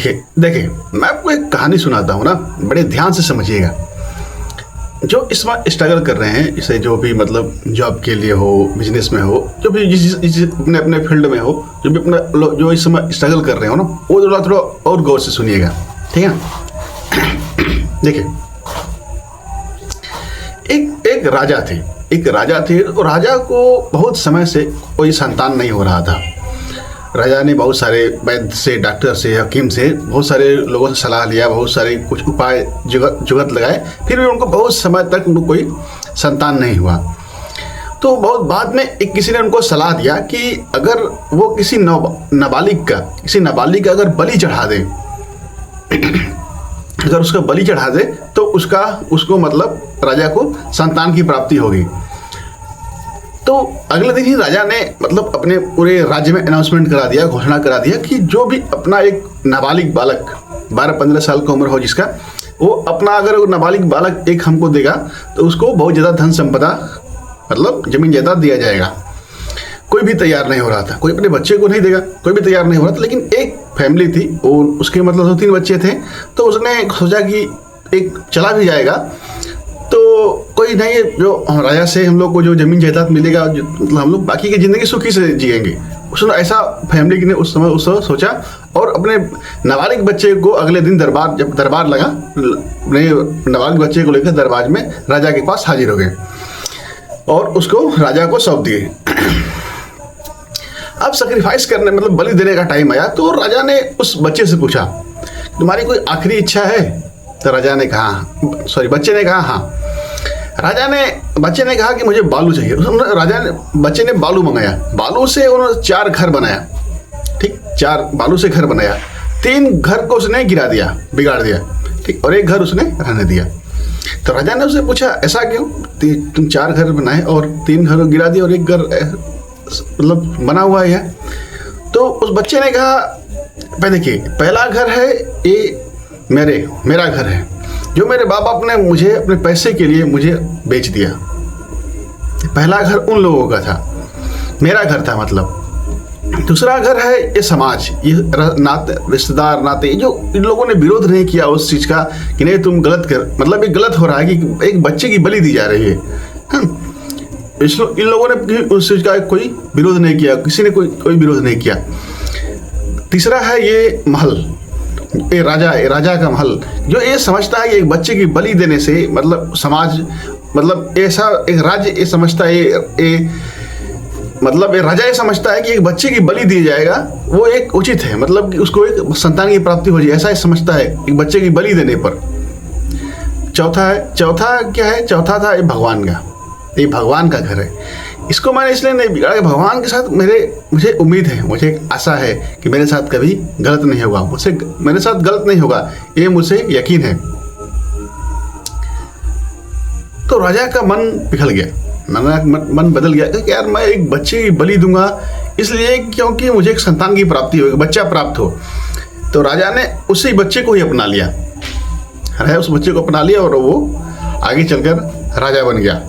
देखिए देखिए, मैं आपको एक कहानी सुनाता हूँ ना, बड़े ध्यान से समझिएगा। जो इस वक्त स्ट्रगल कर रहे हैं, इसे जो भी मतलब जॉब के लिए हो, बिजनेस में हो, जो भी जिस अपने अपने फील्ड में हो, जो भी अपना जो इस समय स्ट्रगल कर रहे हो ना, वो थोड़ा थोड़ा और गौर से सुनिएगा, ठीक है। देखिए, एक राजा थे और राजा को बहुत समय से कोई संतान नहीं हो रहा था। राजा ने बहुत सारे वैद्य से, डॉक्टर से, हकीम से, बहुत सारे लोगों से सलाह लिया, बहुत सारे कुछ उपाय जुगत लगाए, फिर भी उनको बहुत समय तक उनको कोई संतान नहीं हुआ। तो बहुत बाद में एक किसी ने उनको सलाह दिया कि अगर वो किसी नाबालिग का अगर बलि चढ़ा दे, अगर उसका बलि चढ़ा दे तो उसको मतलब राजा को संतान की प्राप्ति होगी। तो अगले दिन ही राजा ने मतलब अपने पूरे राज्य में अनाउंसमेंट करा दिया, घोषणा करा दिया कि जो भी अपना एक नाबालिग बालक 12-15 साल की उम्र हो जिसका, वो अपना अगर नाबालिग बालक एक हमको देगा तो उसको बहुत ज़्यादा धन संपदा मतलब जमीन जायदाद दिया जाएगा। कोई भी तैयार नहीं हो रहा था, कोई अपने बच्चे को नहीं देगा, कोई भी तैयार नहीं हो रहा था। लेकिन एक फैमिली थी, वो उसके मतलब 2-3 बच्चे थे, तो उसने सोचा कि एक चला भी जाएगा तो कोई नहीं, जो राजा से हम लोग को जो जमीन जायदाद मिलेगा, मतलब हम लोग बाकी की ज़िंदगी सुखी से जिएंगे। उसने ऐसा फैमिली ने उस समय सोचा और अपने नाबालिग बच्चे को अगले दिन जब दरबार लगा, अपने नाबालिग बच्चे को लेकर दरबार में राजा के पास हाजिर हो गए और उसको राजा को सौंप दिए। अब सैक्रिफाइस करने मतलब बलि देने का टाइम आया तो राजा ने उस बच्चे से पूछा, तुम्हारी कोई आखिरी इच्छा है? तो बच्चे ने कहा हाँ। बच्चे ने कहा कि मुझे बालू चाहिए। बच्चे ने बालू मंगाया, बालू से उन्होंने 4 घर बनाया, ठीक, 4 बालू से घर बनाया। 3 घर को उसने गिरा दिया, बिगाड़ दिया, ठीक, और 1 घर उसने रहने दिया। तो राजा ने उससे पूछा ऐसा क्यों, तुम 4 घर बनाए और 3 घर गिरा दिया और 1 घर मतलब बना हुआ है। तो उस बच्चे ने कहा, देखिए, पहला घर है ये मेरा घर है, जो मेरे बाप बाप ने मुझे अपने पैसे के लिए मुझे बेच दिया। पहला घर उन लोगों का था, मेरा घर था मतलब। दूसरा घर है ये समाज, ये नाते, रिश्तेदार, नाते, जो इन लोगों ने विरोध नहीं किया उस चीज़ का कि नहीं तुम गलत कर, मतलब ये गलत हो रहा है कि एक बच्चे की बलि दी जा रही है। इन लोगों ने उस चीज़ का कोई विरोध नहीं किया, किसी ने कोई विरोध नहीं किया। तीसरा है ये महल, ये राजा का महल, जो ये समझता है कि एक बच्चे की बलि देने से मतलब समाज, मतलब ऐसा एक राज्य ये समझता है, मतलब ये राजा ये समझता है कि एक बच्चे की बलि दी जाएगा वो एक उचित है, मतलब कि उसको एक संतान की प्राप्ति हो जाए, ऐसा ये समझता है एक बच्चे की बलि देने पर। चौथा क्या है? चौथा था ये भगवान का घर है। इसको मैंने इसलिए नहीं बिगाड़ा कि भगवान के साथ मुझे उम्मीद है, मुझे एक आशा है कि मेरे साथ कभी गलत नहीं होगा, मेरे साथ गलत नहीं होगा, ये मुझे यकीन है। तो राजा का मन पिघल गया, मन बदल गया कि यार मैं एक बच्चे की बलि दूंगा इसलिए क्योंकि मुझे एक संतान की प्राप्ति हो, बच्चा प्राप्त हो। तो राजा ने उसी बच्चे को ही अपना लिया, उस बच्चे को अपना लिया और वो आगे चलकर राजा बन गया।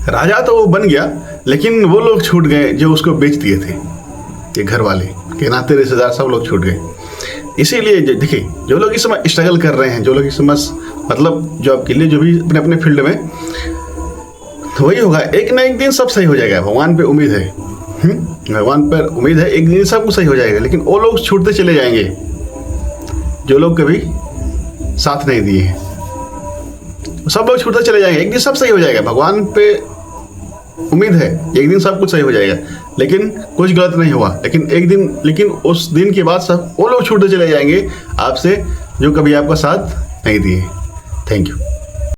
राजा तो वो बन गया, लेकिन वो लोग छूट गए जो उसको बेच दिए थे, ये घर वाले के नाते रिश्तेदार सब लोग छूट गए। इसीलिए देखिए, जो लोग इस समय स्ट्रगल कर रहे हैं, जो लोग इस समय मतलब जॉब के लिए, जो भी अपने अपने फील्ड में, तो वही होगा, एक ना एक दिन सब सही हो जाएगा। भगवान पे उम्मीद है, भगवान पर उम्मीद है, एक दिन सब कुछ सही हो जाएगा। लेकिन वो लोग छूटते चले जाएंगे जो लोग कभी साथ नहीं दिए हैं, सब लोग छूटते चले जाएंगे। एक दिन सब सही हो जाएगा, भगवान पे उम्मीद है, एक दिन सब कुछ सही हो जाएगा, लेकिन कुछ गलत नहीं हुआ। लेकिन उस दिन के बाद सब वो लोग छूटते चले जाएंगे आपसे जो कभी आपका साथ नहीं दिए। Thank you.